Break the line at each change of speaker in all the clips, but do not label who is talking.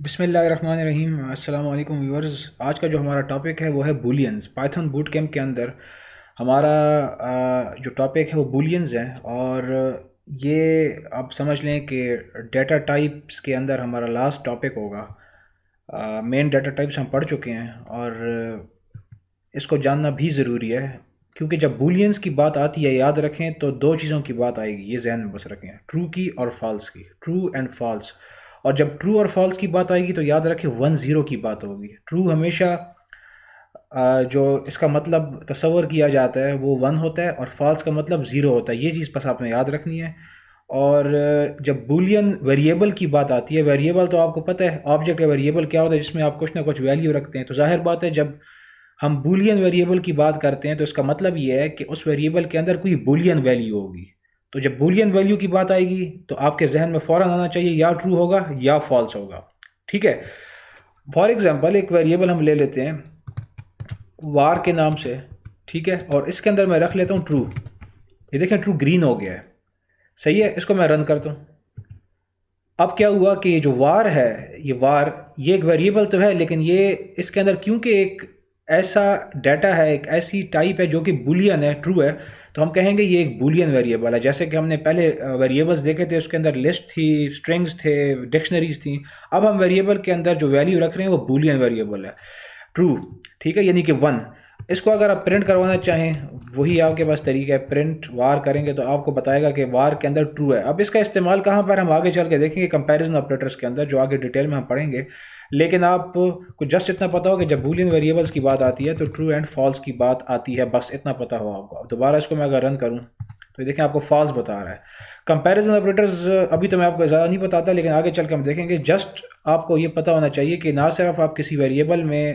بسم اللہ الرحمن الرحیم۔ السلام علیکم ویورز۔ آج کا جو ہمارا ٹاپک ہے وہ ہے بولینز۔ پائتھن بوٹ کیمپ کے اندر ہمارا جو ٹاپک ہے وہ بولینز ہے، اور یہ آپ سمجھ لیں کہ ڈیٹا ٹائپس کے اندر ہمارا لاسٹ ٹاپک ہوگا۔ مین ڈیٹا ٹائپس ہم پڑھ چکے ہیں اور اس کو جاننا بھی ضروری ہے، کیونکہ جب بولینز کی بات آتی ہے یاد رکھیں تو دو چیزوں کی بات آئے گی، یہ ذہن میں بس رکھیں، ٹرو کی اور فالس کی، ٹرو اینڈ فالس۔ اور جب ٹرو اور فالس کی بات آئے گی تو یاد رکھیں 1 0 کی بات ہوگی۔ ٹرو ہمیشہ جو اس کا مطلب تصور کیا جاتا ہے وہ 1 ہوتا ہے، اور فالس کا مطلب 0 ہوتا ہے۔ یہ چیز بس آپ نے یاد رکھنی ہے۔ اور جب بولین ویریبل کی بات آتی ہے، ویریبل تو آپ کو پتہ ہے آبجیکٹ ویریبل کیا ہوتا ہے، جس میں آپ کچھ نہ کچھ ویلیو رکھتے ہیں، تو ظاہر بات ہے جب ہم بولین ویریبل کی بات کرتے ہیں تو اس کا مطلب یہ ہے کہ اس ویریبل کے اندر کوئی بولین ویلیو ہوگی۔ تو جب بولین ویلیو کی بات آئے گی تو آپ کے ذہن میں فوراً آنا چاہیے یا ٹرو ہوگا یا فالس ہوگا، ٹھیک ہے۔ فار ایگزامپل ایک ویریبل ہم لے لیتے ہیں وار کے نام سے، ٹھیک ہے، اور اس کے اندر میں رکھ لیتا ہوں ٹرو۔ یہ دیکھیں ٹرو گرین ہو گیا ہے، صحیح ہے۔ اس کو میں رن کرتا ہوں۔ اب کیا ہوا کہ یہ جو وار ہے، یہ ایک ویریبل تو ہے، لیکن یہ اس کے اندر کیونکہ ایک ایسا ڈیٹا ہے، ایک ایسی ٹائپ ہے جو کہ بولین ہے، ٹرو ہے، تو ہم کہیں گے یہ ایک بولین ویریبل ہے۔ جیسے کہ ہم نے پہلے ویریبلس دیکھے تھے، اس کے اندر لسٹ تھی، اسٹرنگس تھے، ڈکشنریز تھیں۔ اب ہم ویریبل کے اندر جو ویلیو رکھ رہے ہیں وہ بولین ویریبل ہے، ٹرو، ٹھیک ہے، یعنی کہ 1۔ اس کو اگر آپ پرنٹ کروانا چاہیں، وہی آپ کے پاس طریقہ ہے، پرنٹ وار کریں گے تو آپ کو بتائے گا کہ وار کے اندر ٹرو ہے۔ اب اس کا استعمال کہاں پر ہم آگے چل کے دیکھیں گے، کمپیریزن آپریٹرس کے اندر، جو آگے ڈیٹیل میں ہم پڑھیں گے۔ لیکن آپ کو جسٹ اتنا پتا ہو کہ جب بولین ویریبلس کی بات آتی ہے تو ٹرو اینڈ فالس کی بات آتی ہے، بس اتنا پتا ہو آپ کو۔ اب دوبارہ اس کو میں اگر رن کروں تو دیکھیں آپ کو فالس بتا رہا ہے۔ کمپیریزن آپریٹرز ابھی تو میں آپ کو زیادہ نہیں بتاتا، لیکن آگے چل کے ہم دیکھیں گے۔ جسٹ آپ کو یہ پتا ہونا چاہیے کہ نہ صرف آپ کسی ویریبل میں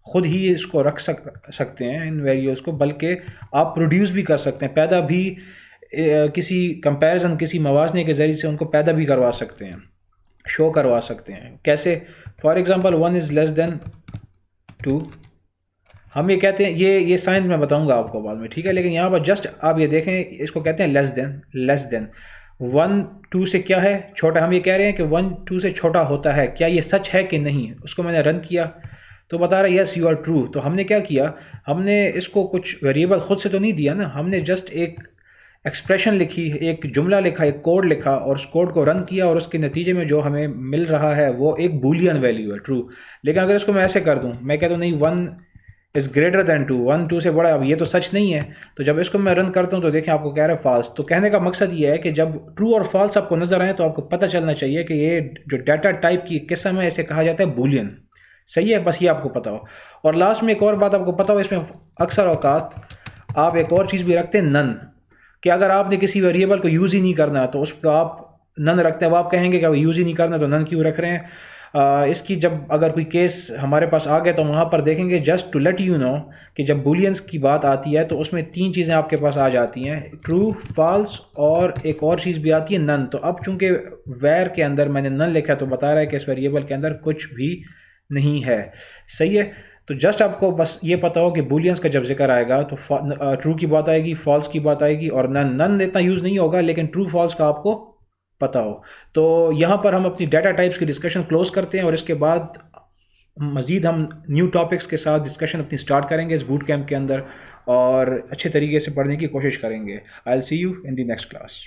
خود ہی اس کو رکھ سکتے ہیں ان ویلیوز کو، بلکہ آپ پروڈیوس بھی کر سکتے ہیں، پیدا بھی کسی کمپیریزن، کسی موازنے کے ذریعے سے ان کو پیدا بھی کروا سکتے ہیں، شو کروا سکتے ہیں۔ کیسے؟ For example 1 is less than 2، ہم یہ کہتے ہیں، یہ سائنس میں بتاؤں گا آپ کو بعد میں، ٹھیک ہے، لیکن یہاں پر جسٹ آپ یہ دیکھیں، اس کو کہتے ہیں لیس دین 1 2 سے کیا ہے، چھوٹا۔ ہم یہ کہہ رہے ہیں کہ 1 2 سے چھوٹا ہوتا ہے، کیا یہ سچ ہے کہ نہیں؟ اس کو میں نے رن کیا تو بتا رہا ہے یس یو آر ٹرو۔ تو ہم نے کیا کیا، ہم نے اس کو کچھ ویریبل خود سے تو نہیں دیا نا، ہم نے جسٹ ایک ایکسپریشن لکھی، ایک جملہ لکھا، ایک کوڈ لکھا، اور اس کوڈ کو رن کیا، اور اس کے نتیجے میں جو ہمیں مل رہا ہے وہ ایک بولین ویلیو ہے، ٹرو۔ لیکن اگر اس کو میں ایسے کر دوں، میں کہتا ہوں نہیں 1 is greater than 2، 1 2 سے بڑا، اب یہ تو سچ نہیں ہے۔ تو جب اس کو میں رن کرتا ہوں تو دیکھیں آپ کو کہہ رہا ہے فالس۔ تو کہنے کا مقصد یہ ہے کہ جب ٹرو اور فالس آپ کو نظر آئیں تو آپ کو پتہ چلنا چاہیے کہ یہ جو ڈیٹا ٹائپ کی قسم ہے اسے کہا جاتا ہے بولین، صحیح ہے، بس یہ آپ کو پتا ہو۔ اور لاسٹ میں ایک اور بات آپ کو پتا ہو، اس میں اکثر اوقات آپ ایک اور چیز بھی رکھتے ہیں، نن، کہ اگر آپ نے کسی ویریبل کو یوز ہی نہیں کرنا تو اس کو آپ نن رکھتے ہیں۔ وہ آپ کہیں گے کہ اب یوز ہی نہیں کرنا تو نن کیوں رکھ رہے ہیں؟ اس کی جب اگر کوئی کیس ہمارے پاس آ گیا تو وہاں پر دیکھیں گے، just to let you know کہ جب بولینس کی بات آتی ہے تو اس میں 3 چیزیں آپ کے پاس آ جاتی ہیں، ٹرو، فالس، اور ایک اور چیز بھی آتی ہے نن۔ تو اب چونکہ ویر کے اندر میں نے نن لکھا تو بتا رہا ہے کہ اس ویریبل کے اندر کچھ بھی نہیں ہے، صحیح ہے۔ تو جسٹ آپ کو بس یہ پتا ہو کہ بولینس کا جب ذکر آئے گا تو ٹرو کی بات آئے گی، فالس کی بات آئے گی، اور نن اتنا یوز نہیں ہوگا، لیکن ٹرو فالس کا آپ کو پتا ہو۔ تو یہاں پر ہم اپنی ڈیٹا ٹائپس کی ڈسکشن کلوز کرتے ہیں، اور اس کے بعد مزید ہم نیو ٹاپکس کے ساتھ ڈسکشن اپنی سٹارٹ کریں گے اس بوٹ کیمپ کے اندر، اور اچھے طریقے سے پڑھنے کی کوشش کریں گے۔ I'll see you in the next class.